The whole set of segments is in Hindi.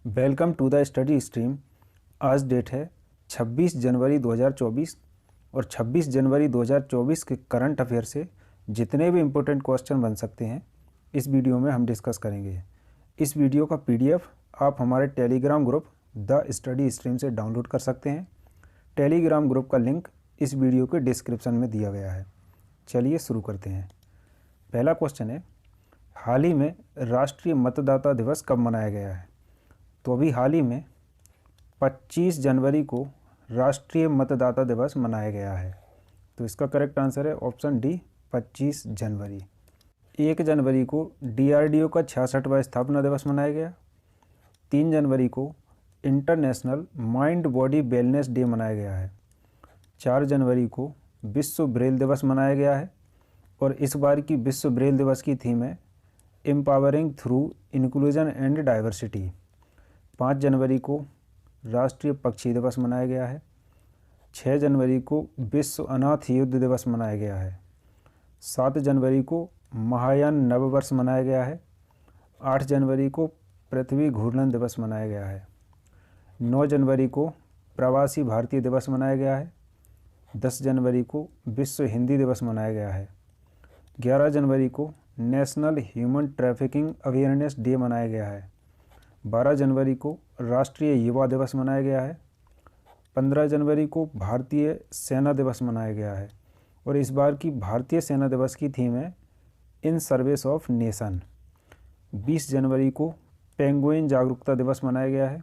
Welcome to the study stream. आज डेट है 26 जनवरी 2024 और 26 जनवरी 2024 के करंट अफेयर से जितने भी इम्पोर्टेंट क्वेश्चन बन सकते हैं इस वीडियो में हम डिस्कस करेंगे। इस वीडियो का पीडीएफ आप हमारे Telegram group the study stream से डाउनलोड कर सकते हैं। टेलीग्राम ग्रुप का लिंक इस वीडियो के डिस्क्रिप्शन में दिया गया है। चलिए शुरू करते हैं। पहला क्वेश्चन है, हाल ही में राष्ट्रीय मतदाता दिवस कब मनाया गया है? तो अभी हाल ही में 25 जनवरी को राष्ट्रीय मतदाता दिवस मनाया गया है। तो इसका करेक्ट आंसर है ऑप्शन डी, 25 जनवरी। 1 जनवरी को डीआरडीओ का 66वां स्थापना दिवस मनाया गया। 3 जनवरी को international mind body wellness day मनाया गया है। 4 जनवरी को विश्व ब्रेल दिवस मनाया गया है और इस बार की विश्व ब्रेल दिवस की थीम है empowering through inclusion and diversity. 5 जनवरी को राष्ट्रीय पक्षी दिवस मनाया गया है। 6 जनवरी को विश्व अनाथ युद्ध दिवस मनाया गया है। 7 जनवरी को महायान नववर्ष मनाया गया है। 8 जनवरी को पृथ्वी घूर्णन दिवस मनाया गया है। 9 जनवरी को प्रवासी भारतीय दिवस मनाया गया है। 10 जनवरी को विश्व हिंदी दिवस मनाया गया है। 11 जनवरी को national human trafficking awareness day मनाया गया है। 12 जनवरी को राष्ट्रीय युवा दिवस मनाया गया है। 15 जनवरी को भारतीय सेना दिवस मनाया गया है और इस बार की भारतीय सेना दिवस की थीम है इन सर्विस ऑफ नेशन। 20 जनवरी को पेंगुइन जागरूकता दिवस मनाया गया है।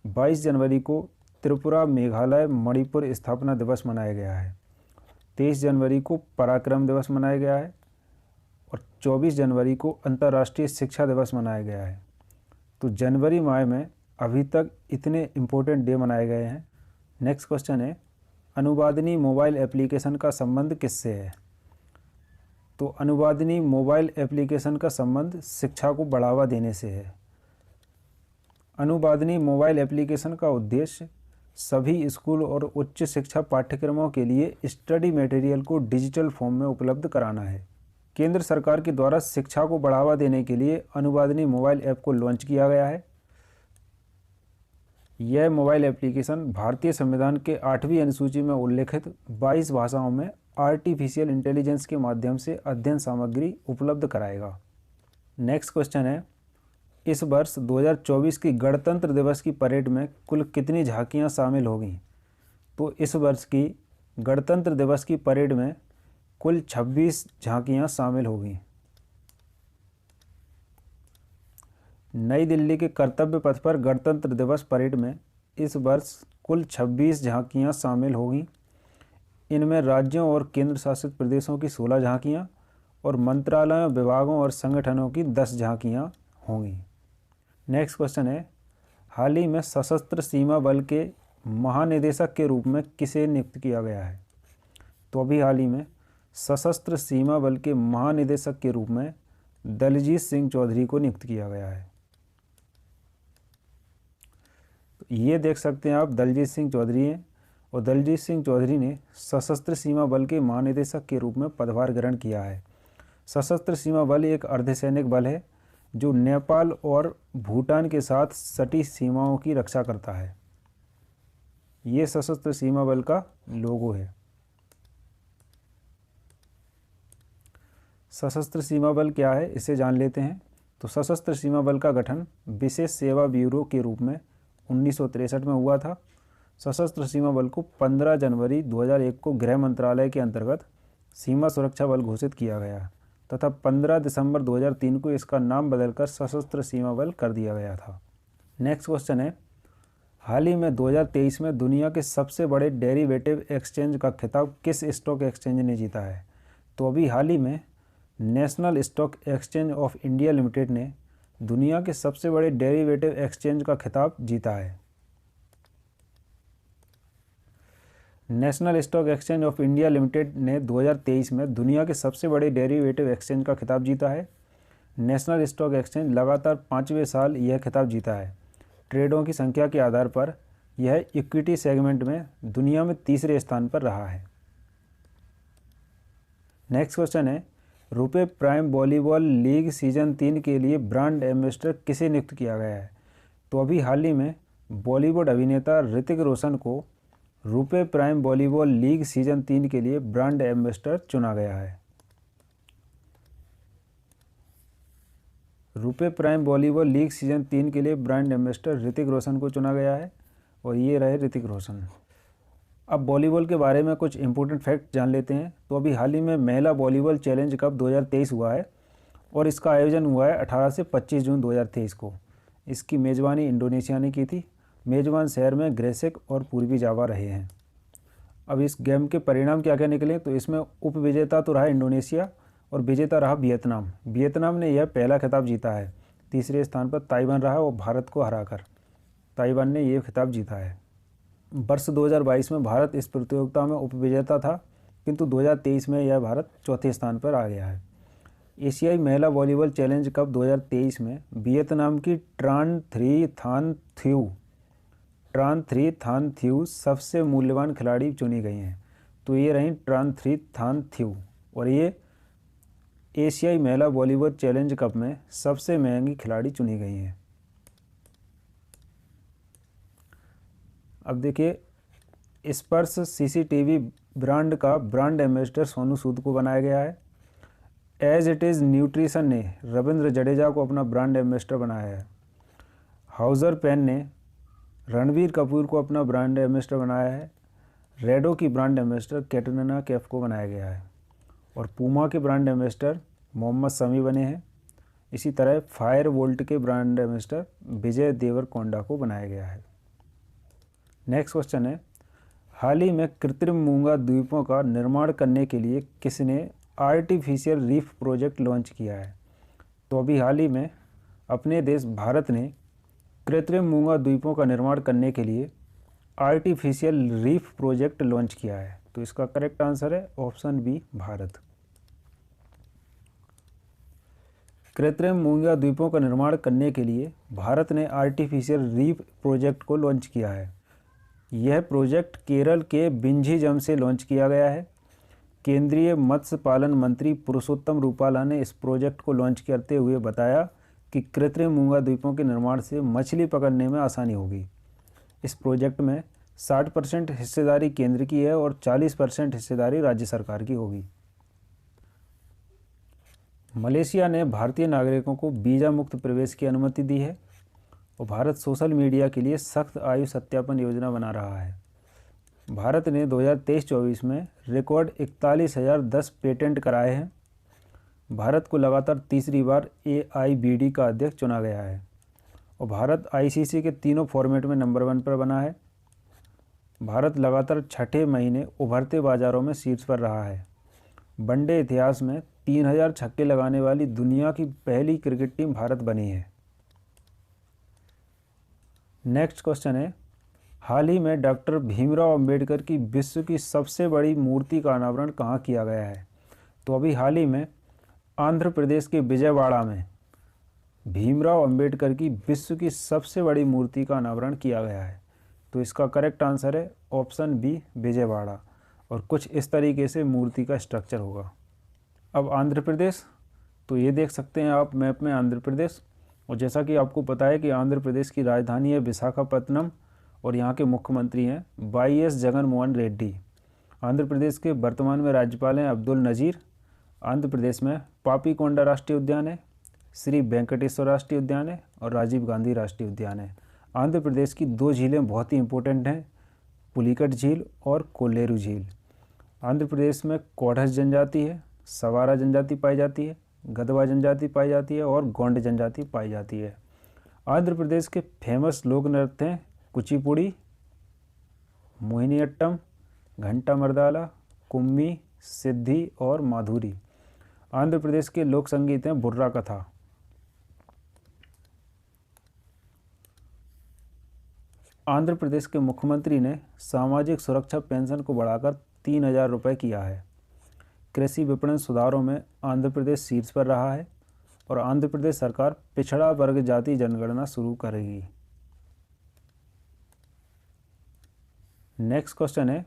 22 जनवरी को त्रिपुरा मेघालय मणिपुर स्थापना दिवस मनाया गया है। 23 जनवरी को पराक्रम दिवस मनाया गया है और 24 जनवरी को अंतर्राष्ट्रीय शिक्षा दिवस मनाया गया है। तो जनवरी माह में अभी तक इतने इम्पोर्टेंट डे मनाए गए हैं। नेक्स्ट क्वेश्चन है, अनुवादिनी मोबाइल एप्लीकेशन का संबंध किससे है? तो अनुवादिनी मोबाइल एप्लीकेशन का संबंध शिक्षा को बढ़ावा देने से है। अनुवादिनी मोबाइल एप्लीकेशन का उद्देश्य सभी स्कूल और उच्च शिक्षा पाठ्यक्रमों के लिए स्टडी मटेरियल को डिजिटल फॉर्म में उपलब्ध कराना है। केंद्र सरकार के द्वारा शिक्षा को बढ़ावा देने के लिए अनुवादिनी मोबाइल ऐप को लॉन्च किया गया है। यह मोबाइल एप्लीकेशन भारतीय संविधान के 8वीं अनुसूची में उल्लेखित 22 भाषाओं में आर्टिफिशियल इंटेलिजेंस के माध्यम से अध्ययन सामग्री उपलब्ध कराएगा। नेक्स्ट क्वेश्चन है, इस वर्ष 2024 की गणतंत्र दिवस की परेड में कुल कितनी झांकियां शामिल होंगी? तो इस वर्ष की गणतंत्र दिवस की परेड में कुल 26 झांकियां शामिल होंगी। नई दिल्ली के कर्तव्य पथ पर गणतंत्र दिवस परेड में इस वर्ष कुल 26 झांकियां शामिल होंगी। इनमें राज्यों और केंद्र शासित प्रदेशों की 16 झांकियां और मंत्रालयों, विभागों और संगठनों की 10 झांकियां होंगी। नेक्स्ट क्वेश्चन है, हाल ही में सशस्त्र सीमा बल के महानिदेशक के रूप में किसे नियुक्त किया गया है? तो अभी हाल ही में सशस्त्र सीमा बल के महानिदेशक के रूप में दलजीत सिंह चौधरी को नियुक्त किया गया है। तो ये देख सकते हैं आप, दलजीत सिंह चौधरी हैं और दलजीत सिंह चौधरी ने सशस्त्र सीमा बल के महानिदेशक के रूप में पदभार ग्रहण किया है। सशस्त्र सीमा बल एक अर्धसैनिक बल है जो नेपाल और भूटान के साथ सटी सीमाओं की रक्षा करता है। ये सशस्त्र सीमा बल का लोगो है। सशस्त्र सीमा बल क्या है इसे जान लेते हैं। तो सशस्त्र सीमा बल का गठन विशेष सेवा ब्यूरो के रूप में 1963 में हुआ था। सशस्त्र सीमा बल को 15 जनवरी 2001 को गृह मंत्रालय के अंतर्गत सीमा सुरक्षा बल घोषित किया गया तथा 15 दिसंबर 2003 को इसका नाम बदलकर सशस्त्र सीमा बल कर दिया गया था। नेक्स्ट क्वेश्चन है, हाल ही में 2023 में दुनिया के सबसे बड़े डेरिवेटिव एक्सचेंज का खिताब किस स्टॉक एक्सचेंज ने जीता है? तो अभी हाल ही में national stock exchange of India limited ने दुनिया के सबसे बड़े डेरिवेटिव एक्सचेंज का खिताब जीता है। National stock exchange of India limited ने 2023 में दुनिया के सबसे बड़े डेरिवेटिव एक्सचेंज का खिताब जीता है। नेशनल स्टॉक एक्सचेंज लगातार 5वें साल यह खिताब जीता है। ट्रेडों की संख्या के आधार पर यह इक्विटी सेगमेंट में दुनिया में तीसरे स्थान पर रहा है। नेक्स्ट क्वेश्चन है, रुपए प्राइम वॉलीबॉल लीग सीजन 3 के लिए ब्रांड एम्बेसडर किसे नियुक्त किया गया है? तो अभी हाल ही में बॉलीवुड अभिनेता ऋतिक रोशन को RuPay prime volleyball league season 3 के लिए ब्रांड एम्बेसडर चुना गया है। RuPay prime volleyball league season 3 के लिए ब्रांड एम्बेसडर ऋतिक रोशन को चुना गया है और ये रहे ऋतिक रोशन। अब वॉलीबॉल के बारे में कुछ इंपॉर्टेंट फैक्ट जान लेते हैं। तो अभी हाल ही में महिला वॉलीबॉल चैलेंज कप 2023 हुआ है और इसका आयोजन हुआ है 18 से 25 जून 2023 को। इसकी मेज़बानी इंडोनेशिया ने की थी। मेज़बान शहर में ग्रेसेक और पूर्वी जावा रहे हैं। अब इस गेम के परिणाम क्या क्या निकले, तो इसमें उपविजेता तो रहा इंडोनेशिया और विजेता रहा वियतनाम। वियतनाम ने यह पहला खिताब जीता है। तीसरे स्थान पर ताइवान रहा और भारत को हराकर ताइवान ने यह खिताब जीता है। वर्ष 2022 में भारत इस प्रतियोगिता में उपविजेता था, किंतु 2023 में यह भारत चौथे स्थान पर आ गया है। एशियाई महिला वॉलीबॉल चैलेंज कप 2023 में वियतनाम की ट्रान थ्री थान थ्यू सबसे मूल्यवान खिलाड़ी चुनी गई हैं। तो ये रही ट्रान थ्री थान थ्यू और ये एशियाई महिला वॉलीबॉल चैलेंज कप में सबसे महंगी खिलाड़ी चुनी गई हैं। अब देखिए, स्पर्श सीसीटीवी ब्रांड का ब्रांड एम्बेसडर सोनू सूद को बनाया गया है। एज इट इज़ न्यूट्रिशन ने रविंद्र जडेजा को अपना ब्रांड एम्बेसडर बनाया है। हाउजर पेन ने रणबीर कपूर को अपना ब्रांड एम्बेसडर बनाया है। रेडो की ब्रांड एम्बेसडर कैटरीना कैफ को बनाया गया है और पूमा के ब्रांड एम्बेसडर मोहम्मद शमी बने हैं। इसी तरह फायर वोल्ट के ब्रांड एम्बेसडर विजय देवरकोंडा को बनाया गया है। नेक्स्ट क्वेश्चन है, हाल ही में कृत्रिम मूंगा द्वीपों का निर्माण करने के लिए किसने आर्टिफिशियल रीफ प्रोजेक्ट लॉन्च किया है? तो अभी हाल ही में अपने देश भारत ने कृत्रिम मूंगा द्वीपों का निर्माण करने के लिए आर्टिफिशियल रीफ प्रोजेक्ट लॉन्च किया है। तो इसका करेक्ट आंसर है ऑप्शन बी, भारत। कृत्रिम मूंगा द्वीपों का निर्माण करने के लिए भारत ने आर्टिफिशियल रीफ प्रोजेक्ट को लॉन्च किया है। यह प्रोजेक्ट केरल के बिंझीजम से लॉन्च किया गया है। केंद्रीय मत्स्य पालन मंत्री पुरुषोत्तम रूपाला ने इस प्रोजेक्ट को लॉन्च करते हुए बताया कि कृत्रिम मूंगा द्वीपों के निर्माण से मछली पकड़ने में आसानी होगी। इस प्रोजेक्ट में 60% हिस्सेदारी केंद्र की है और 40% हिस्सेदारी राज्य सरकार की होगी। मलेशिया ने भारतीय नागरिकों को वीज़ा मुक्त प्रवेश की अनुमति दी है और भारत सोशल मीडिया के लिए सख्त आयु सत्यापन योजना बना रहा है। भारत ने 2023-24 में रिकॉर्ड 41,010 पेटेंट कराए हैं। भारत को लगातार तीसरी बार AIBD का अध्यक्ष चुना गया है और भारत ICC के तीनों फॉर्मेट में नंबर 1 पर बना है। भारत लगातार छठे महीने उभरते बाजारों में शीर्ष पर रहा है। वनडे इतिहास में 3000 छक्के लगाने वाली दुनिया की पहली क्रिकेट टीम भारत बनी है। नेक्स्ट क्वेश्चन है, हाल ही में डॉक्टर भीमराव अंबेडकर की विश्व की सबसे बड़ी मूर्ति का अनावरण कहाँ किया गया है? तो अभी हाल ही में आंध्र प्रदेश के विजयवाड़ा में भीमराव अंबेडकर की विश्व की सबसे बड़ी मूर्ति का अनावरण किया गया है। तो इसका करेक्ट आंसर है ऑप्शन बी, विजयवाड़ा। और कुछ इस तरीके से मूर्ति का स्ट्रक्चर होगा। अब आंध्र प्रदेश, तो ये देख सकते हैं आप मैप में आंध्र प्रदेश। और जैसा कि आपको पता है कि आंध्र प्रदेश की राजधानी है विशाखापत्तनम और यहाँ के मुख्यमंत्री हैं YS जगनमोहन रेड्डी। आंध्र प्रदेश के वर्तमान में राज्यपाल हैं अब्दुल नज़ीर। आंध्र प्रदेश में पापीकोंडा राष्ट्रीय उद्यान है, श्री वेंकटेश्वर राष्ट्रीय उद्यान है और राजीव गांधी राष्ट्रीय उद्यान है। आंध्र प्रदेश की 2 झीलें बहुत ही इंपॉर्टेंट हैं, पुलिकट झील और कोल्लेरू झील। आंध्र प्रदेश में कोढ़स जनजाति है, सवारा जनजाति पाई जाती है, गदवा जनजाति पाई जाती है और गोंड जनजाति पाई जाती है। आंध्र प्रदेश के फेमस लोक नृत्य हैं कुचिपुड़ी, मोहिनीअट्टम, घंटा मर्दाला, कुम्मी, सिद्धि और माधुरी। आंध्र प्रदेश के लोक संगीत हैं बुर्रा कथा। आंध्र प्रदेश के मुख्यमंत्री ने सामाजिक सुरक्षा पेंशन को बढ़ाकर 3,000 रुपये किया है। कृषि विपणन सुधारों में आंध्र प्रदेश शीर्ष पर रहा है और आंध्र प्रदेश सरकार पिछड़ा वर्ग जाति जनगणना शुरू करेगी। नेक्स्ट क्वेश्चन है,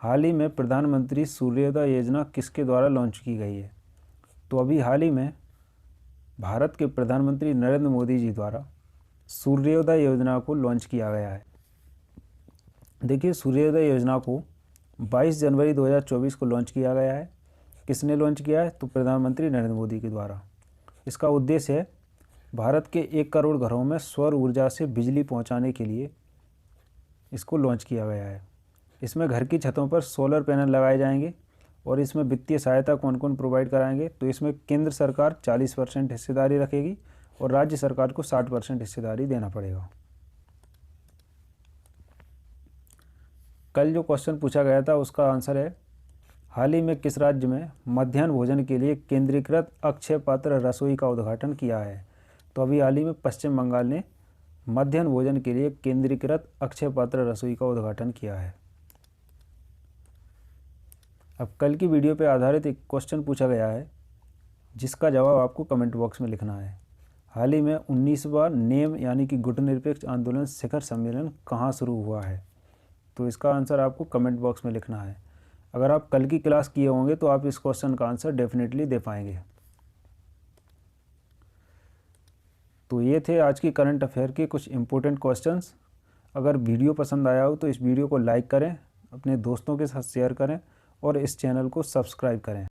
हाल ही में प्रधानमंत्री सूर्योदय योजना किसके द्वारा लॉन्च की गई है? तो अभी हाल ही में भारत के प्रधानमंत्री नरेंद्र मोदी जी द्वारा सूर्योदय योजना को लॉन्च किया गया है? देखिए, सूर्योदय योजना को 22 जनवरी 2024 को लॉन्च किया गया है। किसने लॉन्च किया है? तो प्रधानमंत्री नरेंद्र मोदी के द्वारा। इसका उद्देश्य है भारत के 1 करोड़ घरों में सौर ऊर्जा से बिजली पहुंचाने के लिए इसको लॉन्च किया गया है। इसमें घर की छतों पर सोलर पैनल लगाए जाएंगे और इसमें वित्तीय सहायता कौन कौन प्रोवाइड कराएंगे? तो इसमें केंद्र सरकार 40% हिस्सेदारी रखेगी और राज्य सरकार को 60% हिस्सेदारी देना पड़ेगा। कल जो क्वेश्चन पूछा गया था उसका आंसर है, हाल ही में किस राज्य में मध्याह्न भोजन के लिए केंद्रीकृत अक्षय पात्र रसोई का उद्घाटन किया है? तो अभी हाल ही में पश्चिम बंगाल ने मध्याह्न भोजन के लिए केंद्रीकृत अक्षय पात्र रसोई का उद्घाटन किया है। अब कल की वीडियो पर आधारित एक क्वेश्चन पूछा गया है जिसका जवाब आपको कमेंट बॉक्स में लिखना है। हाल ही में 19वां नेम यानी कि गुटनिरपेक्ष आंदोलन शिखर सम्मेलन कहाँ शुरू हुआ है? तो इसका आंसर आपको कमेंट बॉक्स में लिखना है। अगर आप कल की क्लास किए होंगे तो आप इस क्वेश्चन का आंसर डेफिनेटली दे पाएंगे। तो ये थे आज की करंट अफेयर के कुछ इंपॉर्टेंट क्वेश्चंस। अगर वीडियो पसंद आया हो तो इस वीडियो को लाइक करें, अपने दोस्तों के साथ शेयर करें और इस चैनल को सब्सक्राइब करें।